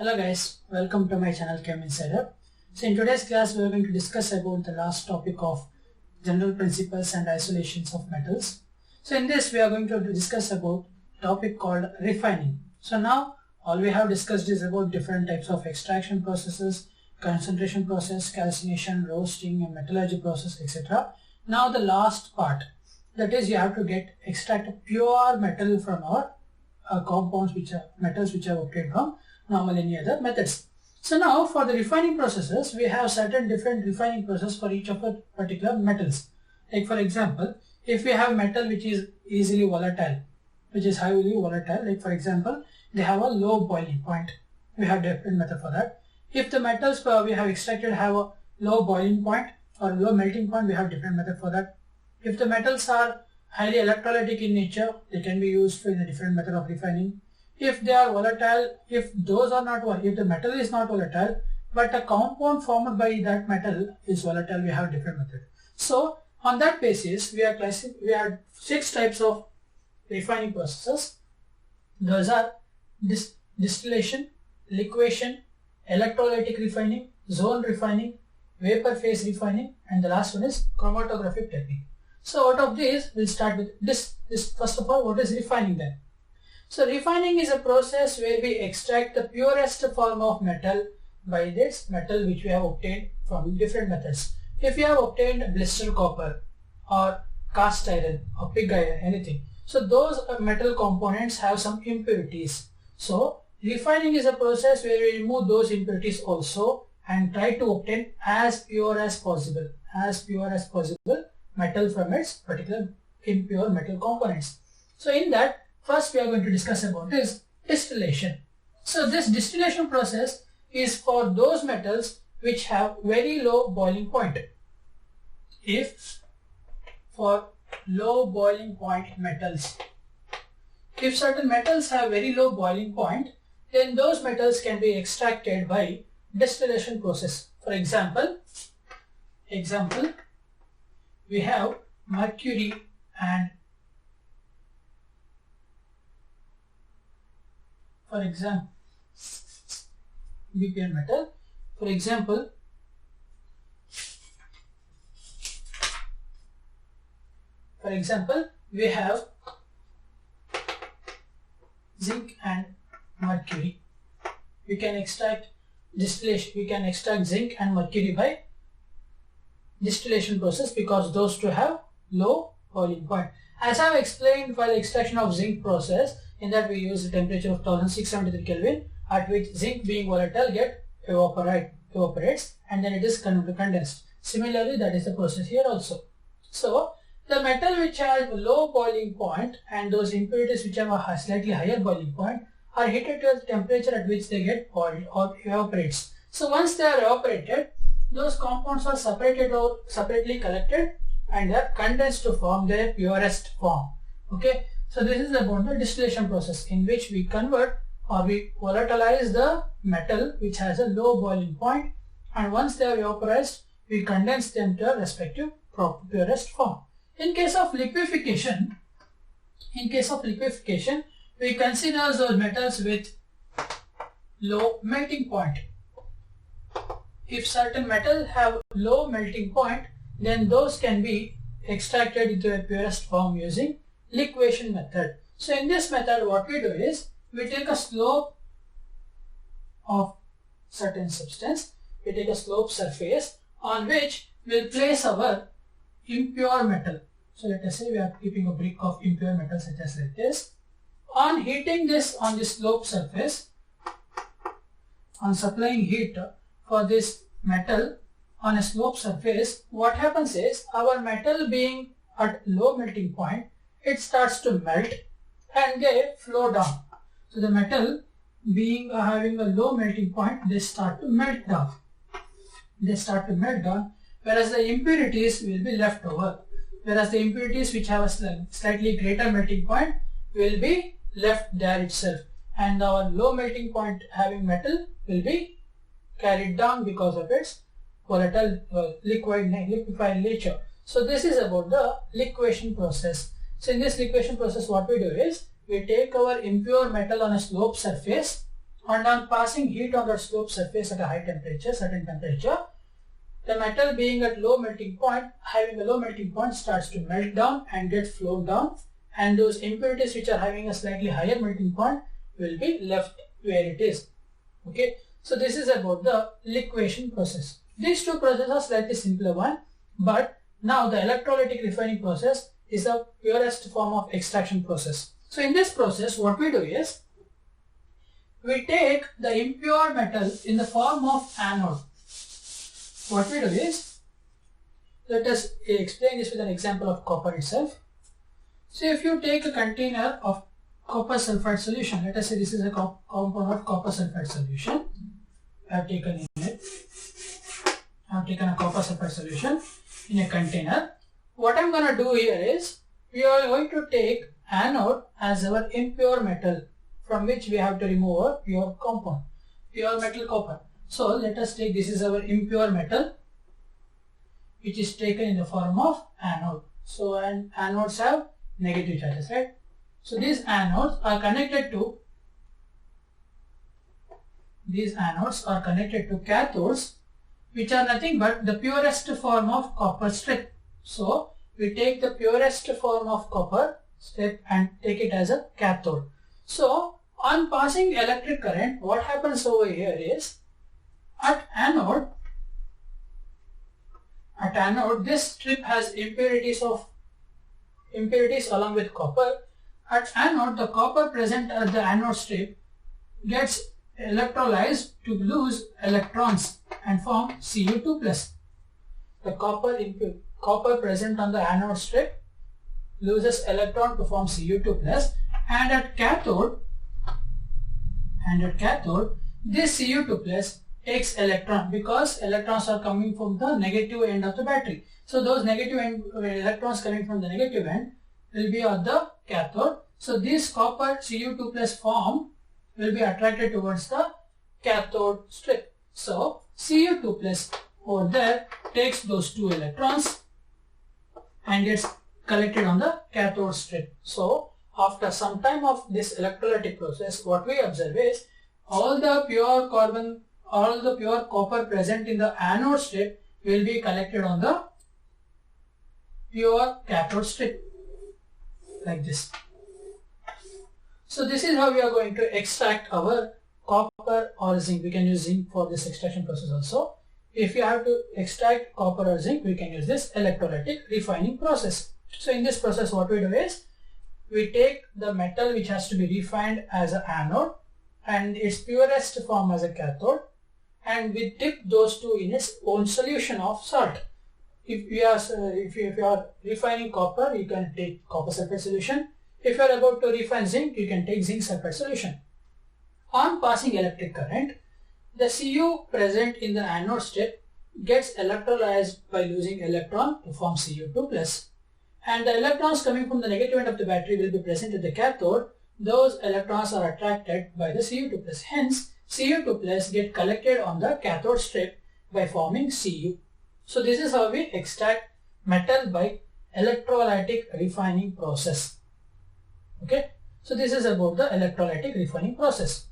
Hello guys, welcome to my channel Chem Insider. So in today's class we are going to discuss about the last topic of general principles and isolations of metals. So in this we are going to discuss about a topic called refining. So now all we have discussed is about different types of extraction processes, concentration process, calcination, roasting, and metallurgy process, etc. Now the last part, that is you have to extract a pure metal from our compounds which are metals which are obtained from normal any other methods. So now for the refining processes, we have certain different refining process for each of the particular metals. Like for example, if we have metal which is easily volatile, which is highly volatile, like for example, they have a low boiling point. We have different method for that. If the metals we have extracted have a low boiling point or low melting point, we have different method for that. If the metals are highly electrolytic in nature, they can be used in a different method of refining. If they are volatile, if the metal is not volatile, but a compound formed by that metal is volatile, we have different method. So on that basis, we have 6 types of refining processes. Those are distillation, liquefaction, electrolytic refining, zone refining, vapor phase refining, and the last one is chromatographic technique. So out of these, we'll start with this. First of all, what is refining then? So refining is a process where we extract the purest form of metal by this metal which we have obtained from different methods. If you have obtained blister copper or cast iron or pig iron, anything, so those metal components have some impurities. So refining is a process where we remove those impurities also and try to obtain as pure as possible metal from its particular impure metal components. So in that, first we are going to discuss about is distillation. So this distillation process is for those metals which have very low boiling point. If for low boiling point metals, if certain metals have very low boiling point, then those metals can be extracted by distillation process. For example, we have mercury and BPN metal. For example, we have zinc and mercury. We can extract zinc and mercury by distillation process because those two have low boiling point. As I have explained, while extraction of zinc process, in that we use the temperature of 1673 Kelvin, at which zinc being volatile evaporates and then it is condensed. Similarly, that is the process here also. So the metal which has low boiling point and those impurities which have a slightly higher boiling point are heated to the temperature at which they get boiled or evaporates. So once they are evaporated, those compounds are separated or separately collected and they are condensed to form their purest form. Okay, so this is about the distillation process in which we convert or we volatilize the metal which has a low boiling point, and once they are vaporized, we condense them to a respective purest form. In case of liquefaction, we consider those metals with low melting point. If certain metals have low melting point, then those can be extracted into a purest form using liquefaction method. So in this method, what we do is we take a slope of certain substance, we take a slope surface on which we'll place our impure metal. So let us say we are keeping a brick of impure metal such as like this. On heating this on the slope surface, on supplying heat for this metal on a slope surface, what happens is our metal being at low melting point, it starts to melt and they flow down. So the metal being having a low melting point, they start to melt down. Whereas the impurities will be left over. Whereas the impurities which have a slightly greater melting point will be left there itself. And our low melting point having metal will be carried down because of its volatile liquefied nature. So this is about the liquefaction process. So in this liquefaction process, what we do is we take our impure metal on a slope surface and on passing heat on the sloped surface at a high temperature, certain temperature, the metal being at low melting point, having a low melting point, starts to melt down and get flown down, and those impurities which are having a slightly higher melting point will be left where it is. Okay, so this is about the liquefaction process. These two processes are slightly simpler one, but now the electrolytic refining process is the purest form of extraction process. So in this process, what we do is, we take the impure metal in the form of anode. What we do is, let us explain this with an example of copper itself. So if you take a container of copper sulfide solution, let us say this is a compound of copper sulfide solution. I have taken a copper sulfide solution in a container. What I am going to do here is, we are going to take anode as our impure metal, from which we have to remove a pure compound, pure metal copper. So let us take, this is our impure metal, which is taken in the form of anode. So anodes have negative charges, right? So these anodes are connected to cathodes, which are nothing but the purest form of copper strip. So we take the purest form of copper strip and take it as a cathode. So on passing electric current, what happens over here is, at anode, this strip has impurities along with copper. At anode, the copper present at the anode strip gets electrolyzed to lose electrons and form Cu2+. The copper present on the anode strip loses electron to form Cu2+, and at cathode, this Cu2+ takes electron, because electrons are coming from the negative end of the battery. So those negative electrons coming from the negative end will be at the cathode. So this copper Cu2+ form will be attracted towards the cathode strip. So Cu2+ over there takes those two electrons and gets collected on the cathode strip. So after some time of this electrolytic process, what we observe is, all the pure copper present in the anode strip will be collected on the pure cathode strip, like this. So this is how we are going to extract our copper or zinc. We can use zinc for this extraction process also. If you have to extract copper or zinc, we can use this electrolytic refining process. So in this process, what we do is, we take the metal which has to be refined as an anode and its purest form as a cathode, and we dip those two in its own solution of salt. If you are refining copper, you can take copper sulfate solution. If you are about to refine zinc, you can take zinc sulfate solution. On passing electric current, the Cu present in the anode strip gets electrolyzed by losing electron to form Cu2+, and the electrons coming from the negative end of the battery will be present at the cathode. Those electrons are attracted by the Cu2+. Hence, Cu2+ get collected on the cathode strip by forming Cu. So this is how we extract metal by electrolytic refining process. Okay, so this is about the electrolytic refining process.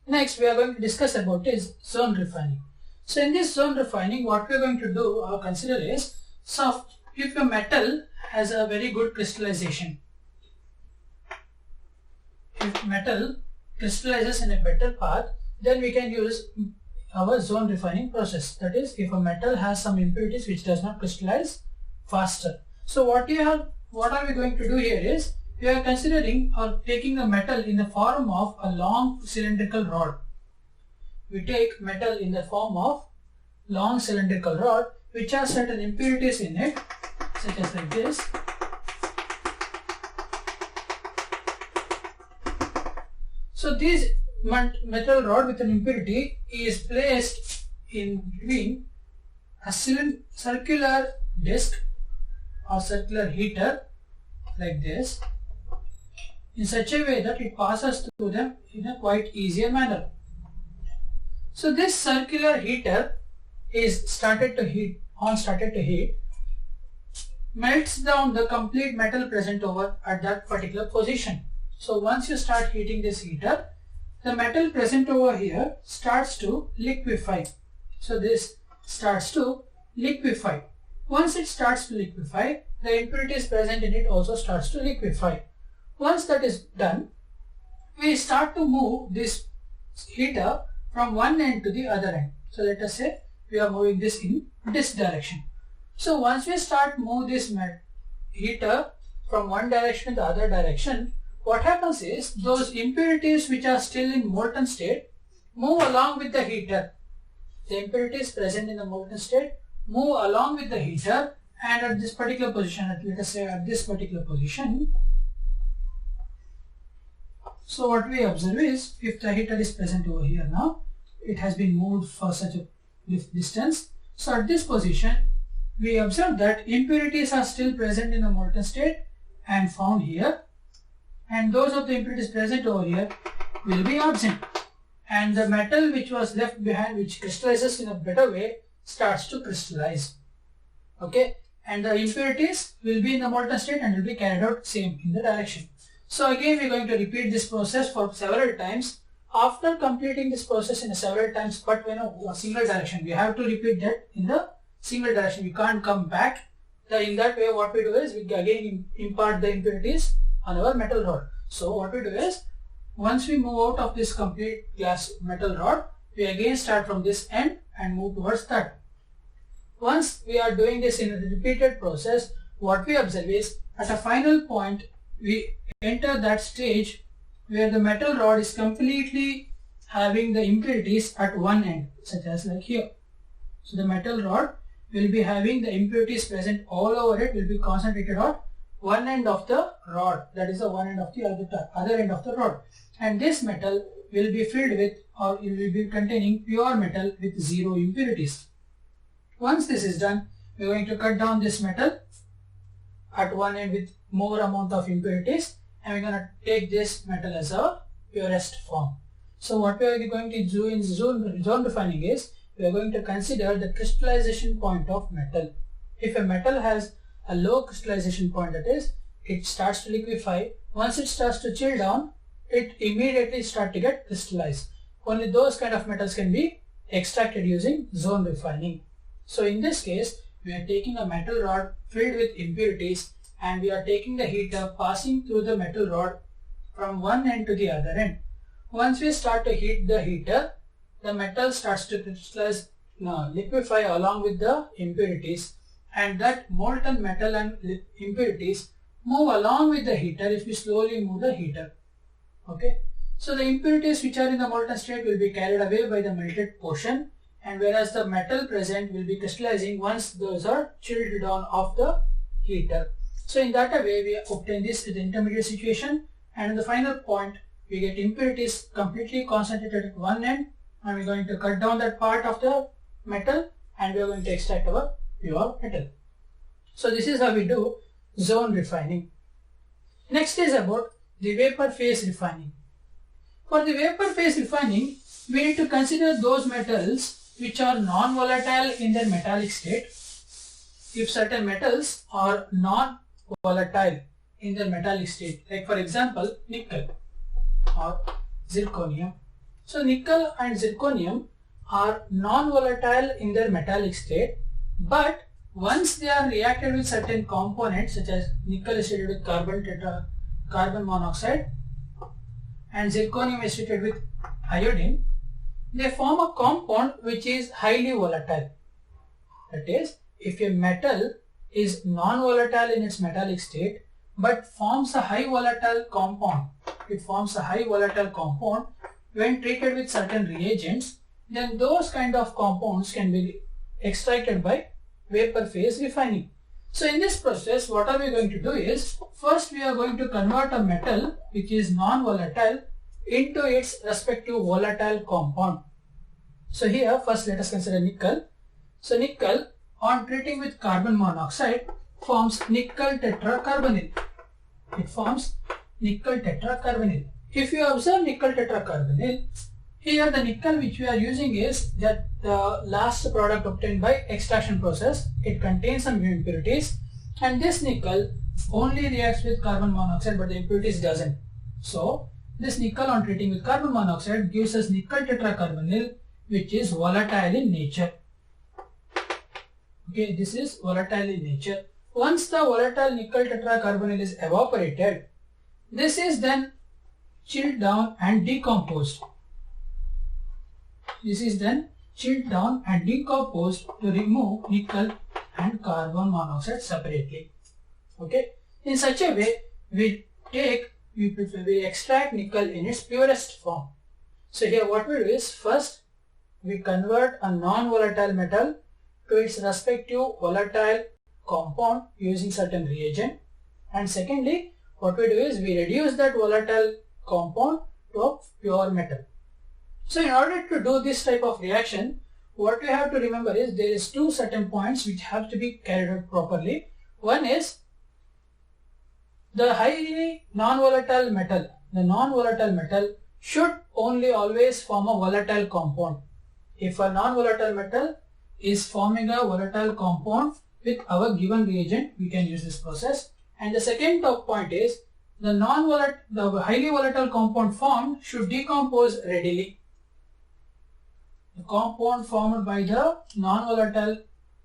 Next, we are going to discuss about is zone refining. So in this zone refining, what we are going to do or consider is, so if a metal has a very good crystallization, if metal crystallizes in a better path, then we can use our zone refining process. That is, if a metal has some impurities which does not crystallize faster. So what are we going to do here is, we are considering or taking a metal in the form of a long cylindrical rod. We take metal in the form of long cylindrical rod which has certain impurities in it, such as like this. So this metal rod with an impurity is placed in between a circular disc or circular heater like this, in such a way that it passes through them in a quite easier manner. So this circular heater is started to heat, melts down the complete metal present over at that particular position. So once you start heating this heater, the metal present over here starts to liquefy. So this starts to liquefy. Once it starts to liquefy, the impurities present in it also starts to liquefy. Once that is done, we start to move this heater from one end to the other end. So let us say we are moving this in this direction. So once we start move this heater from one direction to the other direction, what happens is those impurities which are still in molten state move along with the heater. The impurities present in the molten state move along with the heater, and at this particular position, let us say at this particular position, so what we observe is, if the heater is present over here now, it has been moved for such a distance. So at this position, we observe that impurities are still present in the molten state and found here, and those of the impurities present over here will be absent, and the metal which was left behind, which crystallizes in a better way, starts to crystallize. Okay, and the impurities will be in the molten state and will be carried out same in the direction. So again we are going to repeat this process for several times. After completing this process in several times, but in a single direction, we have to repeat that in the single direction. We can't come back. In that way, what we do is we again impart the impurities on our metal rod. So what we do is, once we move out of this complete glass metal rod, we again start from this end and move towards that. Once we are doing this in a repeated process, what we observe is at a final point we enter that stage where the metal rod is completely having the impurities at one end, such as like here. So the metal rod will be having the impurities present all over it, will be concentrated on one end of the rod, that is the one end of the other end of the rod, and this metal will be filled with, or it will be containing pure metal with zero impurities. Once this is done, we are going to cut down this metal at one end with more amount of impurities, and we are going to take this metal as our purest form. So what we are going to do in zone refining is, we are going to consider the crystallization point of metal. If a metal has a low crystallization point, that is, it starts to liquefy. Once it starts to chill down, it immediately starts to get crystallized. Only those kind of metals can be extracted using zone refining. So in this case, we are taking a metal rod filled with impurities, and we are taking the heater passing through the metal rod from one end to the other end. Once we start to heat the heater, the metal starts to crystallize, liquefy along with the impurities, and that molten metal and impurities move along with the heater if we slowly move the heater. Okay, so the impurities which are in the molten state will be carried away by the melted portion, and whereas the metal present will be crystallizing once those are chilled down off the heater. So in that way we obtain this in the intermediate situation, and in the final point we get impurities completely concentrated at one end, and we are going to cut down that part of the metal, and we are going to extract our pure metal. So this is how we do zone refining. Next is about the vapor phase refining. For the vapor phase refining, we need to consider those metals which are non-volatile in their metallic state. If certain metals are non-volatile in their metallic state, like for example nickel or zirconium. So nickel and zirconium are non-volatile in their metallic state, but once they are reacted with certain components, such as nickel is treated with carbon monoxide and zirconium is treated with iodine, they form a compound which is highly volatile. That is, if a metal is non-volatile in its metallic state but forms a high volatile compound, it forms a high volatile compound when treated with certain reagents, then those kind of compounds can be extracted by vapor phase refining. So in this process, what are we going to do is, first we are going to convert a metal which is non-volatile into its respective volatile compound. So here first let us consider nickel. So nickel, on treating with carbon monoxide, forms nickel tetracarbonyl. It forms nickel tetracarbonyl. If you observe nickel tetracarbonyl, here the nickel which we are using is that the last product obtained by extraction process. It contains some impurities, and this nickel only reacts with carbon monoxide but the impurities doesn't. So This nickel on treating with carbon monoxide gives us nickel tetracarbonyl, which is volatile in nature. Okay, this is volatile in nature. Once the volatile nickel tetracarbonyl is evaporated, this is then chilled down and decomposed. This is then chilled down and decomposed to remove nickel and carbon monoxide separately. Okay, in such a way we extract nickel in its purest form. So here what we do is, first we convert a non-volatile metal to its respective volatile compound using certain reagent, and secondly what we do is we reduce that volatile compound to a pure metal. So in order to do this type of reaction, what we have to remember is there is two certain points which have to be carried out properly. One is the highly non-volatile metal. The non-volatile metal should only always form a volatile compound. If a non-volatile metal is forming a volatile compound with our given reagent, we can use this process. And the second top point is the highly volatile compound formed should decompose readily. The compound formed by the non-volatile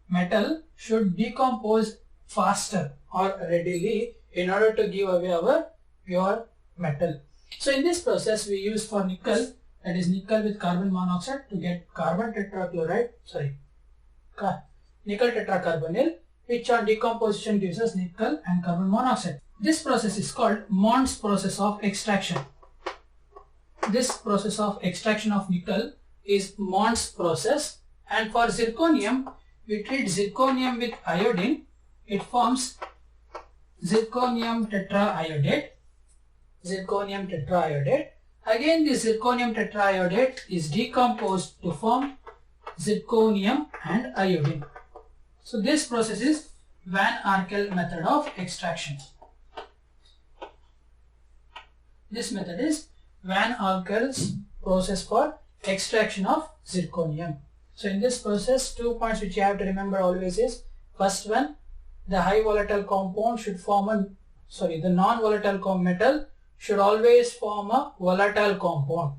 metal should decompose faster or readily in order to give away our pure metal. So in this process we use for nickel, that is nickel with carbon monoxide, to get nickel tetracarbonyl, which on decomposition gives us nickel and carbon monoxide. This process is called Mond's process of extraction. This process of extraction of nickel is Mond's process, and for zirconium we treat zirconium with iodine. It forms zirconium tetraiodate. Zirconium tetraiodate. Again this zirconium tetraiodate is decomposed to form zirconium and iodine. So this process is Van Arkel method of extraction. This method is Van Arkel's process for extraction of zirconium. So in this process, 2 points which you have to remember always is, first one, the high volatile compound should form the non-volatile metal should always form a volatile compound.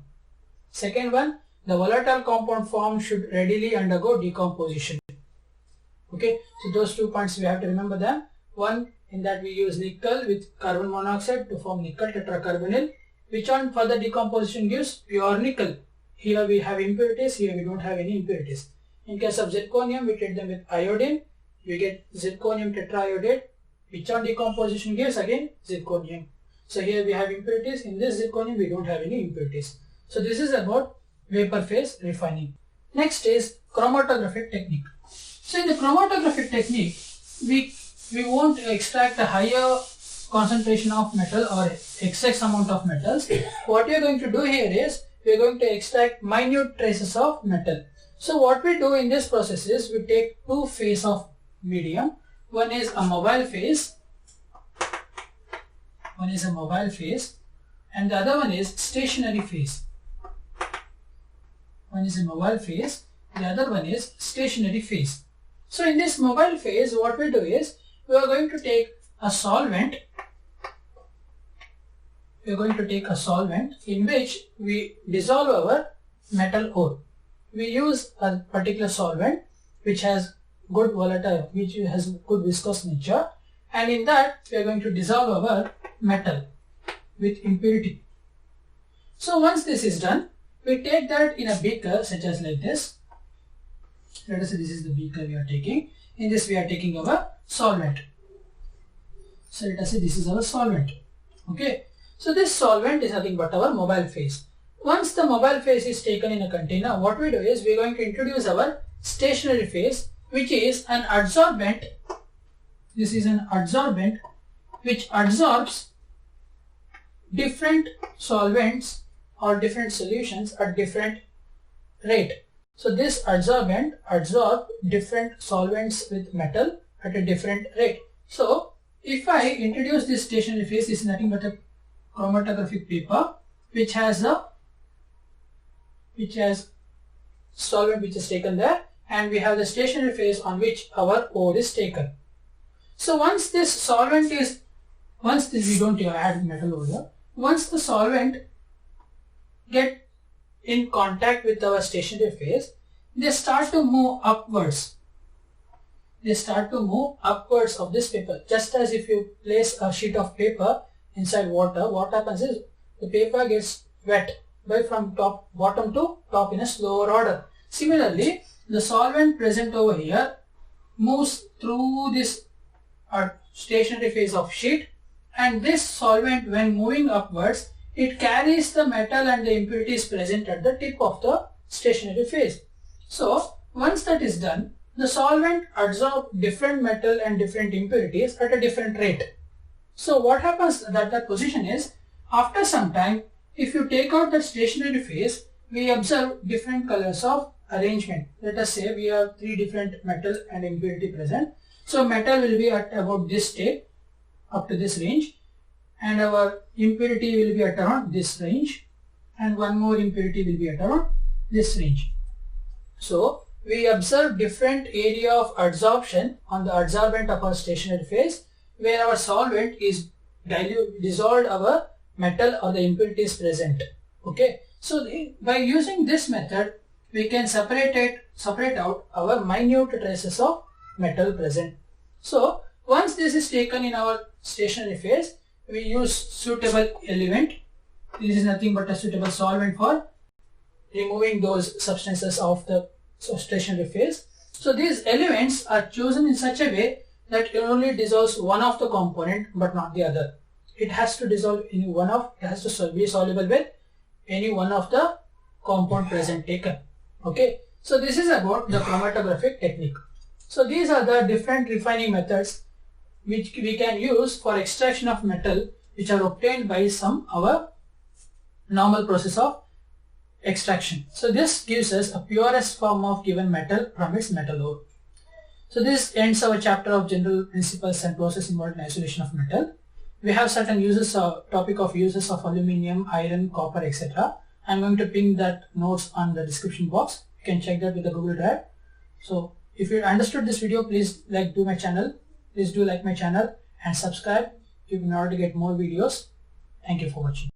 Second one, the volatile compound formed should readily undergo decomposition. Okay, so those 2 points we have to remember them. One, in that we use nickel with carbon monoxide to form nickel tetracarbonyl, which on further decomposition gives pure nickel. Here we have impurities, here we don't have any impurities. In case of zirconium, we treat them with iodine, we get zirconium tetraiodate, which on decomposition gives again zirconium. So here we have impurities, in this zirconium we don't have any impurities. So this is about vapor phase refining. Next is chromatographic technique. So in the chromatographic technique, we won't extract a higher concentration of metal or excess amount of metals. What we are going to do here is we are going to extract minute traces of metal. So what we do in this process is we take two phases of medium. One is a mobile phase. One is a mobile phase and the other one is stationary phase. One is a mobile phase, the other one is stationary phase. So in this mobile phase, what we do is we are going to take a solvent. We are going to take a solvent in which we dissolve our metal ore. We use a particular solvent which has good volatile, which has good viscous nature, and in that we are going to dissolve our metal with impurity. So once this is done, we take that in a beaker such as like this. Let us say this is the beaker we are taking. In this we are taking our solvent. So let us say this is our solvent. Okay. So this solvent is nothing but our mobile phase. Once the mobile phase is taken in a container, what we do is we are going to introduce our stationary phase, which is an adsorbent. This is an adsorbent which adsorbs different solvents or different solutions at different rate. So this adsorbent absorbs different solvents with metal at a different rate. So if I introduce this stationary phase, this is nothing but a chromatographic paper which has solvent which is taken there, and we have the stationary phase on which our ore is taken. So once this solvent is, we don't add metal over here. Once the solvent get in contact with our stationary phase, they start to move upwards. They start to move upwards of this paper. Just as if you place a sheet of paper inside water, what happens is the paper gets wet from bottom to top in a slower order. Similarly, the solvent present over here moves through this stationary phase of sheet, and this solvent, when moving upwards, it carries the metal and the impurities present at the tip of the stationary phase. So once that is done, the solvent absorbs different metal and different impurities at a different rate. So what happens at that position is, after some time, if you take out the stationary phase, we observe different colors of arrangement. Let us say we have 3 different metal and impurity present. So metal will be at about this state up to this range, and our impurity will be at around this range, and one more impurity will be at around this range. So we observe different area of adsorption on the adsorbent of our stationary phase, where our solvent is dissolved our metal or the impurities present. Okay, so by using this method, we can separate out our minute traces of metal present. So once this is taken in our stationary phase, we use suitable element. This is nothing but a suitable solvent for removing those substances of the stationary phase. So these elements are chosen in such a way that it only dissolves one of the component but not the other. It has to dissolve it has to be soluble with any one of the compound present taken. Okay, so this is about the chromatographic technique. So these are the different refining methods which we can use for extraction of metal, which are obtained by our normal process of extraction. So this gives us a purest form of given metal from its metal ore. So this ends our chapter of general principles and process involved in isolation of metal. We have certain topic of uses of aluminium, iron, copper, etc. I'm going to ping that notes on the description box. You can check that with the Google Drive. So if you understood this video, please do my channel. Please do like my channel and subscribe in order to get more videos. Thank you for watching.